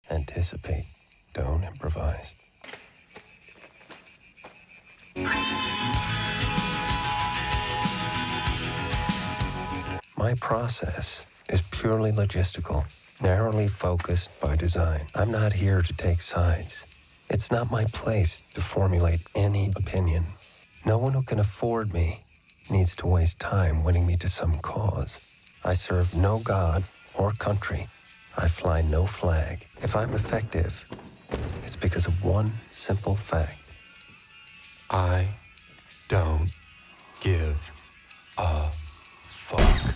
Anticipate, don't improvise. My process is purely logistical, narrowly focused by design. I'm not here to take sides. It's not my place to formulate any opinion. No one who can afford me needs to waste time winning me to some cause. I serve no god or country. I fly no flag. If I'm effective, it's because of one simple fact. I don't give a fuck.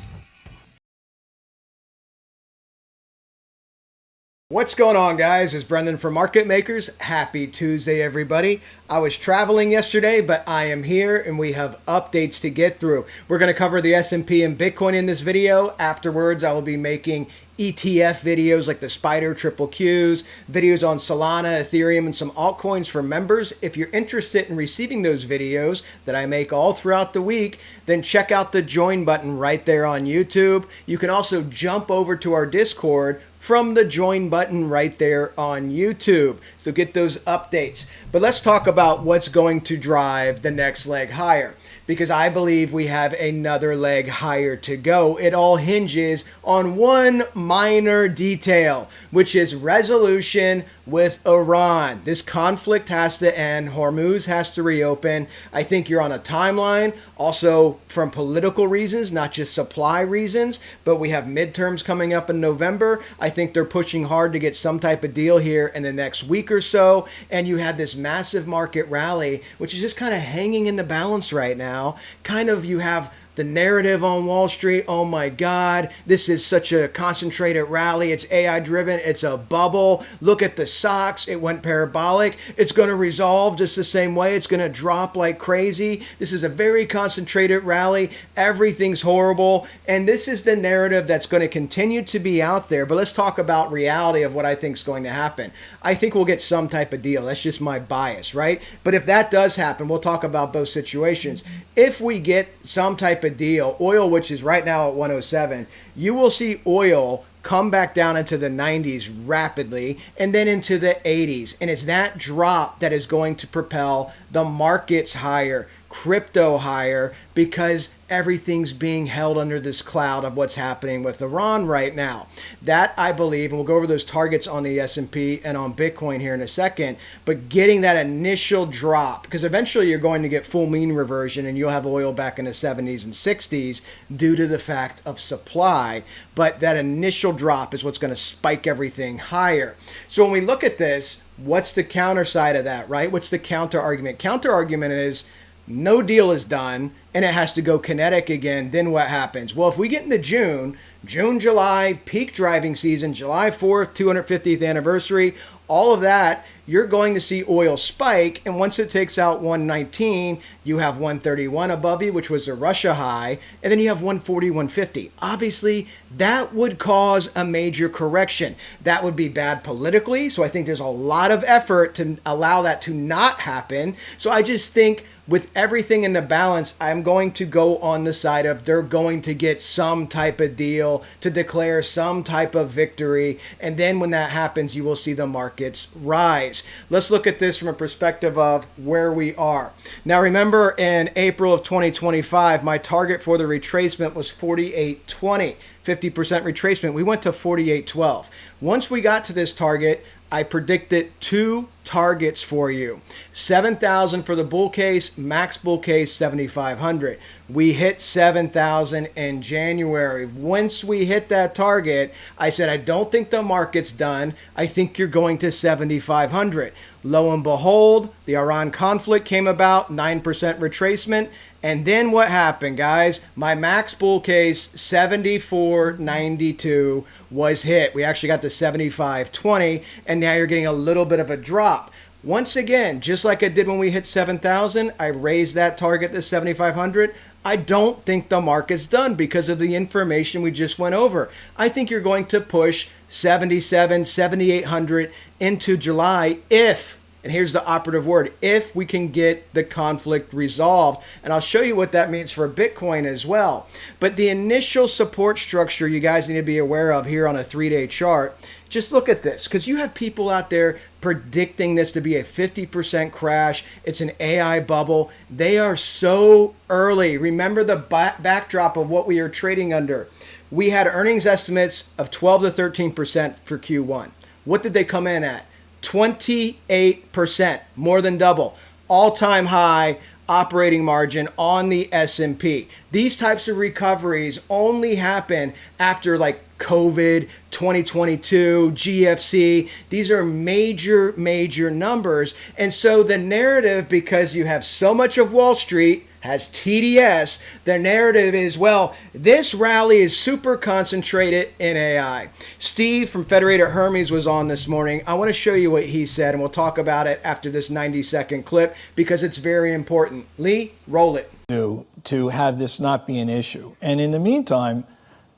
What's going on, guys? It's Brendan from Market Makers. Happy Tuesday, everybody. I was traveling yesterday, but I am here and we have updates to get through. We're going to cover the S&P and Bitcoin in this video. Afterwards, I will be making ETF videos like the Spider Triple Qs, videos on Solana, Ethereum, and some altcoins for members. If you're interested in receiving those videos that I make all throughout the week, then check out the join button right there on YouTube. You can also jump over to our Discord from the join button right there on YouTube. So get those updates. But let's talk about what's going to drive the next leg higher, because I believe we have another leg higher to go. It all hinges on one minor detail, which is resolution with Iran. This conflict has to end. Hormuz has to reopen. I think you're on a timeline, also from political reasons, not just supply reasons, but we have midterms coming up in November. I think they're pushing hard to get some type of deal here in the next week or so. And you had this massive market rally, which is just kind of hanging in the balance right now. You have the narrative on Wall Street, oh my God, this is such a concentrated rally. It's AI driven. It's a bubble. Look at the stocks. It went parabolic. It's going to resolve just the same way. It's going to drop like crazy. This is a very concentrated rally. Everything's horrible. And this is the narrative that's going to continue to be out there. But let's talk about reality of what I think is going to happen. I think we'll get some type of deal. That's just my bias, right? But if that does happen, we'll talk about both situations. If we get some type of deal, oil, which is right now at 107, you will see oil come back down into the 90s rapidly and then into the 80s. And it's that drop that is going to propel the markets higher, crypto higher, because everything's being held under this cloud of what's happening with Iran right now. That, I believe, and we'll go over those targets on the S&P and on Bitcoin here in a second, but getting that initial drop, because eventually you're going to get full mean reversion and you'll have oil back in the 70s and 60s due to the fact of supply. But that initial drop is what's going to spike everything higher. So when we look at this, what's the counter side of that, right? What's the counter argument? Counter argument is no deal is done and it has to go kinetic again. Then what happens? Well, if we get into June, July, peak driving season, July 4th, 250th anniversary, all of that, you're going to see oil spike. And once it takes out 119, you have 131 above you, which was the Russia high. And then you have 140, 150. Obviously, that would cause a major correction. That would be bad politically. So I think there's a lot of effort to allow that to not happen. So I just think with everything in the balance, I'm going to go on the side of they're going to get some type of deal to declare some type of victory. And then when that happens, you will see the markets rise. Let's look at this from a perspective of where we are. Now, remember in April of 2025, my target for the retracement was 48.20, 50% retracement. We went to 48.12. Once we got to this target, I predicted two targets for you. 7,000 for the bull case, max bull case 7,500. We hit 7,000 in January. Once we hit that target, I said, I don't think the market's done. I think you're going to 7,500. Lo and behold, the Iran conflict came about, 9% retracement. And then what happened, guys? My max bull case, 74.92, was hit. We actually got to 75.20, and now you're getting a little bit of a drop. Once again, just like I did when we hit 7,000, I raised that target to 7,500. I don't think the market's done because of the information we just went over. I think you're going to push 77, 7,800 into July if And here's the operative word: if we can get the conflict resolved. And I'll show you what that means for Bitcoin as well. But the initial support structure you guys need to be aware of here on a 3-day chart. Just look at this, because you have people out there predicting this to be a 50% crash. It's an AI bubble. They are so early. Remember the backdrop of what we are trading under. We had earnings estimates of 12 to 13% for Q1. What did they come in at? 28%, more than double. All-time high operating margin on the S&P. These types of recoveries only happen after like COVID, 2022, GFC. These are major, major numbers. And so the narrative, because you have so much of Wall Street has TDS, the narrative is, well, this rally is super concentrated in AI. Steve from Federated Hermes was on this morning. I want to show you what he said, and we'll talk about it after this 90-second clip because it's very important. Lee, roll it. To have this not be an issue. And in the meantime,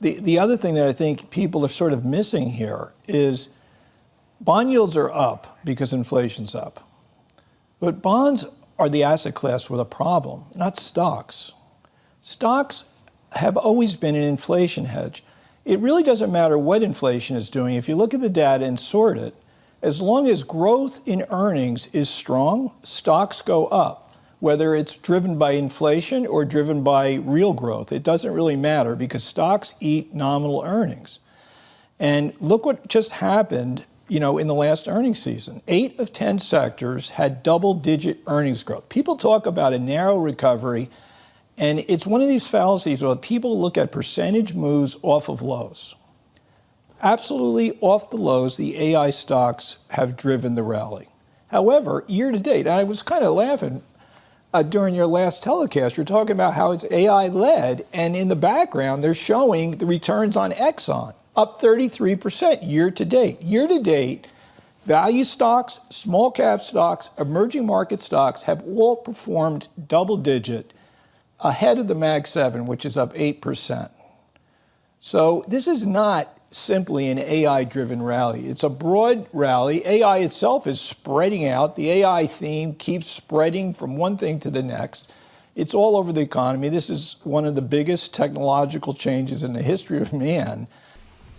the other thing that I think people are sort of missing here is bond yields are up because inflation's up. But bonds are the asset class with a problem, not stocks. Stocks have always been an inflation hedge. It really doesn't matter what inflation is doing. If you look at the data and sort it, as long as growth in earnings is strong, stocks go up. Whether it's driven by inflation or driven by real growth, it doesn't really matter because stocks eat nominal earnings. And look what just happened, in the last earnings season. 8 of 10 sectors had double-digit earnings growth. People talk about a narrow recovery, and it's one of these fallacies where people look at percentage moves off of lows. Absolutely off the lows, the AI stocks have driven the rally. However, year to date, and I was kind of laughing, during your last telecast, you're talking about how it's AI-led, and in the background, they're showing the returns on Exxon, up 33% year to date. Year to date, value stocks, small cap stocks, emerging market stocks have all performed double-digit ahead of the Mag 7, which is up 8%. So this is not simply an AI-driven rally. It's a broad rally. AI itself is spreading out. The AI theme keeps spreading from one thing to the next. It's all over the economy. This is one of the biggest technological changes in the history of man.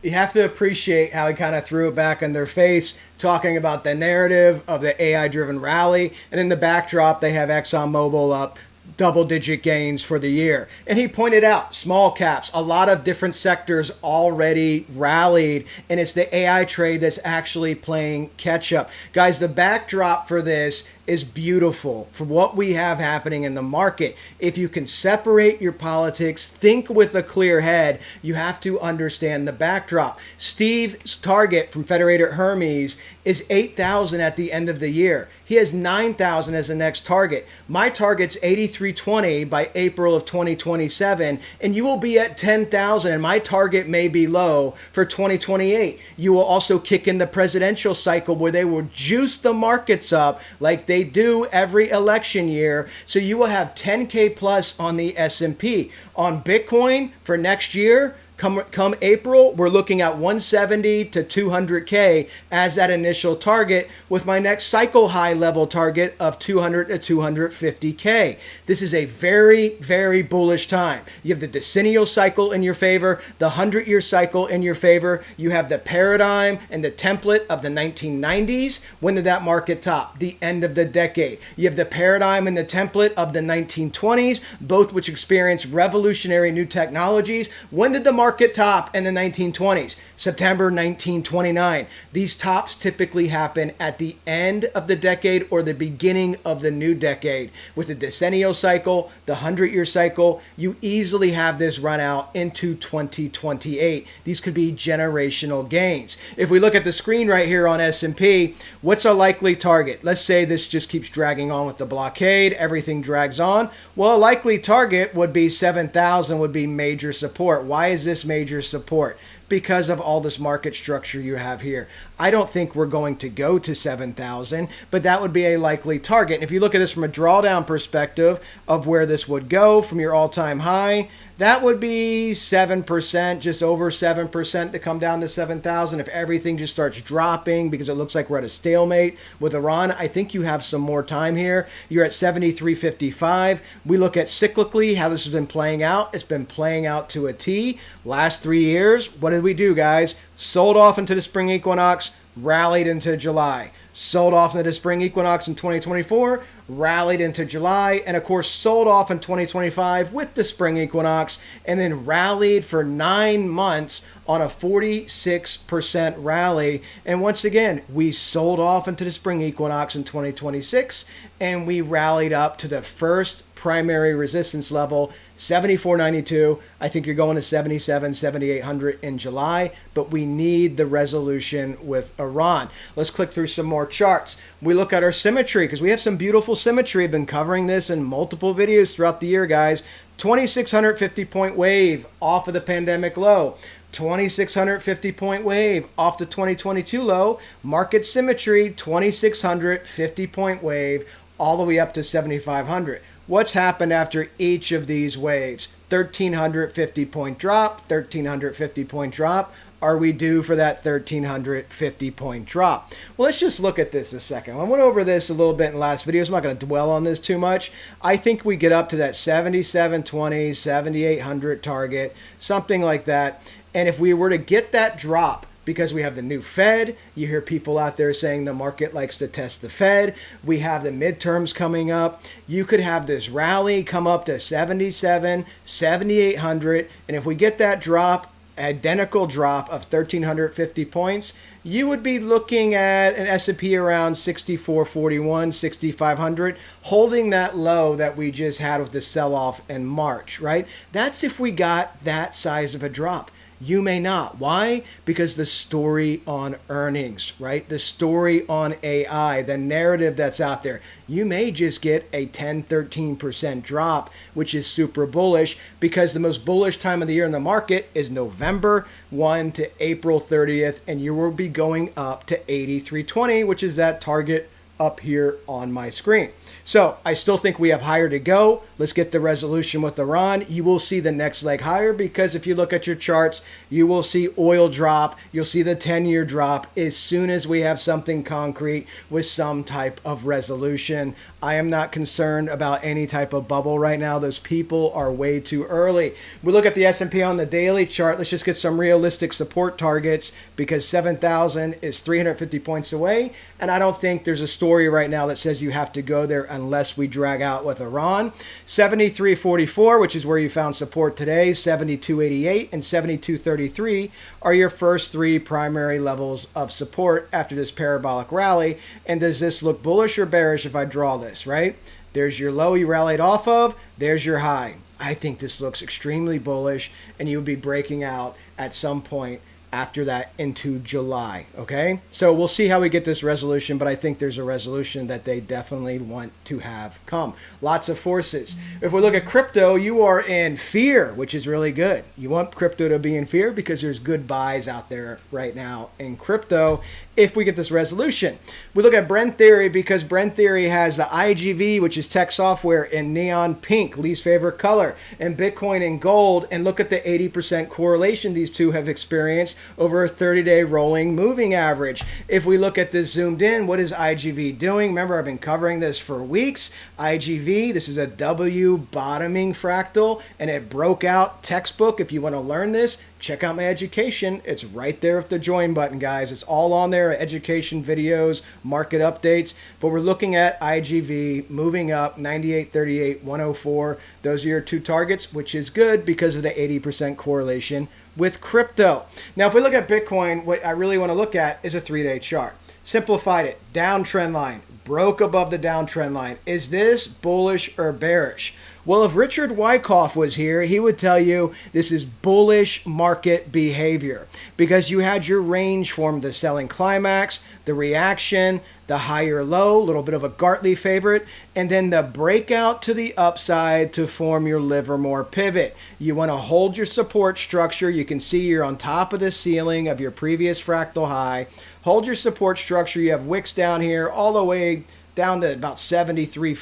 You have to appreciate how he kind of threw it back in their face, talking about the narrative of the AI-driven rally. And in the backdrop, they have ExxonMobil up double-digit gains for the year. And he pointed out small caps, a lot of different sectors already rallied, and it's the AI trade that's actually playing catch-up. Guys, the backdrop for this is beautiful for what we have happening in the market. If you can separate your politics, think with a clear head, you have to understand the backdrop. Steve's target from Federated Hermes is 8,000 at the end of the year. He has 9,000 as the next target. My target's 8320 by April of 2027, and you will be at 10,000, and my target may be low for 2028. You will also kick in the presidential cycle where they will juice the markets up like they do every election year. So you will have 10K plus on the S&P. On Bitcoin for next year, Come April, we're looking at 170 to 200K as that initial target, with my next cycle high level target of 200 to 250K. This is a very, very bullish time. You have the decennial cycle in your favor, the 100-year cycle in your favor. You have the paradigm and the template of the 1990s. When did that market top? The end of the decade. You have the paradigm and the template of the 1920s, both which experienced revolutionary new technologies. When did the market top in the 1920s? September 1929. These tops typically happen at the end of the decade or the beginning of the new decade. With the decennial cycle, the 100-year cycle, you easily have this run out into 2028. These could be generational gains. If we look at the screen right here on S&P, what's a likely target? Let's say this just keeps dragging on with the blockade, everything drags on. Well, a likely target would be 7,000 would be major support. Why is this major support? Because of all this market structure you have here. I don't think we're going to go to 7,000, but that would be a likely target. And if you look at this from a drawdown perspective of where this would go from your all-time high, That would be 7%, just over 7% to come down to 7,000. If everything just starts dropping because it looks like we're at a stalemate with Iran, I think you have some more time here. You're at 73.55. We look at cyclically how this has been playing out. It's been playing out to a T. Last 3 years, what did we do, guys? Sold off into the spring equinox, rallied into July. Sold off into the spring equinox in 2024, rallied into July, and of course sold off in 2025 with the spring equinox, and then rallied for 9 months on a 46% rally. And once again, we sold off into the spring equinox in 2026, and we rallied up to the first primary resistance level, 74.92. I think you're going to 7,800 in July, but we need the resolution with Iran. Let's click through some more charts. We look at our symmetry because we have some beautiful symmetry. I've been covering this in multiple videos throughout the year, guys. 2,650 point wave off of the pandemic low. 2,650 point wave off the 2022 low. Market symmetry, 2,650 point wave all the way up to 7,500. What's happened after each of these waves? 1,350 point drop, 1,350 point drop. Are we due for that 1,350 point drop? Well, let's just look at this a second. I went over this a little bit in last videos. I'm not going to dwell on this too much. I think we get up to that 7,720, 7,800 target, something like that. And if we were to get that drop, because we have the new Fed. You hear people out there saying the market likes to test the Fed. We have the midterms coming up. You could have this rally come up to 77, 7,800. And if we get that drop, identical drop of 1,350 points, you would be looking at an S&P around 64.41, 6,500, holding that low that we just had with the sell-off in March, right? That's if we got that size of a drop. You may not. Why? Because the story on earnings, right? The story on AI, the narrative that's out there. You may just get a 10, 13% drop, which is super bullish because the most bullish time of the year in the market is November 1 to April 30th, and you will be going up to 83.20, which is that target up here on my screen. So I still think we have higher to go. Let's get the resolution with Iran. You will see the next leg higher because if you look at your charts, you will see oil drop. You'll see the 10-year drop as soon as we have something concrete with some type of resolution. I am not concerned about any type of bubble right now. Those people are way too early. We look at the S&P on the daily chart. Let's just get some realistic support targets because 7,000 is 350 points away. And I don't think there's a story right now that says you have to go there unless we drag out with Iran. 73.44, which is where you found support today, 72.88 and 72.33 are your first three primary levels of support after this parabolic rally. And does this look bullish or bearish if I draw this, right? There's your low you rallied off of. There's your high. I think this looks extremely bullish and you'll be breaking out at some point after that into July, okay? So we'll see how we get this resolution, but I think there's a resolution that they definitely want to have come. Lots of forces. If we look at crypto, you are in fear, which is really good. You want crypto to be in fear because there's good buys out there right now in crypto if we get this resolution. We look at Brent Theory because Brent Theory has the IGV, which is tech software, in neon pink, least favorite color, and Bitcoin in gold, and look at the 80% correlation these two have experienced over a 30-day rolling moving average. If we look at this zoomed in, what is IGV doing? Remember, I've been covering this for weeks. IGV, this is a W bottoming fractal, and it broke out textbook. If you want to learn this, check out my education. It's right there with the join button, guys. It's all on there, education videos, market updates. But we're looking at IGV moving up 98.38, 104. Those are your two targets, which is good because of the 80% correlation with crypto. Now, if we look at Bitcoin, what I really want to look at is a 3-day chart. Simplified it, downtrend line, broke above the downtrend line. Is this bullish or bearish? Well, if Richard Wyckoff was here, he would tell you this is bullish market behavior because you had your range form, the selling climax, the reaction, the higher low, a little bit of a Gartley favorite, and then the breakout to the upside to form your Livermore pivot. You want to hold your support structure. You can see you're on top of the ceiling of your previous fractal high. Hold your support structure. You have wicks down here all the way down to about 73.5,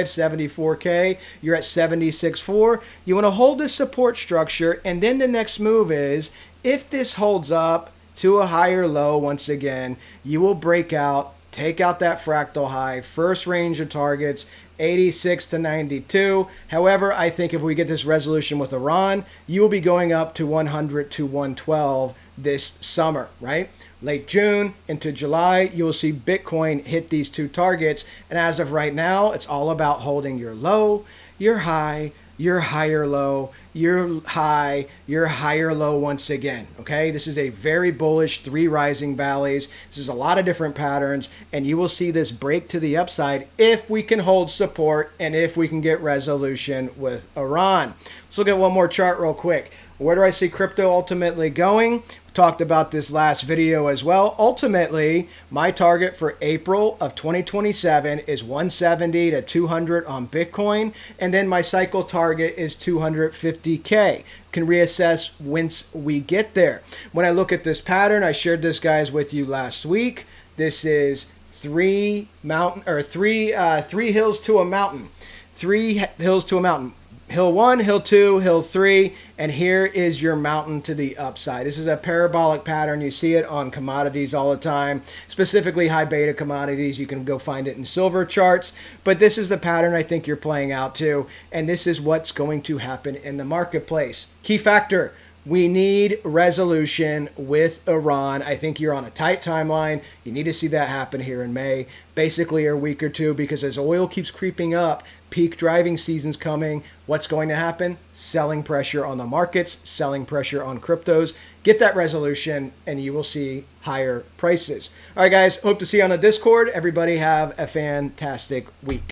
74K. You're at 76.4. You want to hold this support structure, and then the next move is, if this holds up to a higher low once again, you will break out, take out that fractal high, first range of targets, 86 to 92. However, I think if we get this resolution with Iran, you will be going up to 100 to 112 this summer, right? Late June into July, you will see Bitcoin hit these two targets. And as of right now, it's all about holding your low, your high, your higher low, your high, your higher low once again, okay? This is a very bullish 3 rising valleys. This is a lot of different patterns, and you will see this break to the upside if we can hold support and if we can get resolution with Iran. Let's look at one more chart real quick. Where do I see crypto ultimately going? Talked about this last video as well. Ultimately, my target for April of 2027 is 170 to 200 on Bitcoin, and then my cycle target is 250K. Can reassess once we get there. When I look at this pattern, I shared this guys with you last week. This is three hills to a mountain. 3 hills to a mountain. Hill 1, Hill 2, Hill 3, and here is your mountain to the upside. This is a parabolic pattern. You see it on commodities all the time, specifically high beta commodities. You can go find it in silver charts, but this is the pattern I think you're playing out to, and this is what's going to happen in the marketplace. Key factor: we need resolution with Iran. I think you're on a tight timeline. You need to see that happen here in May, basically a week or two, because as oil keeps creeping up, peak driving season's coming. What's going to happen? Selling pressure on the markets, selling pressure on cryptos. Get that resolution and you will see higher prices. All right, guys, hope to see you on the Discord. Everybody have a fantastic week.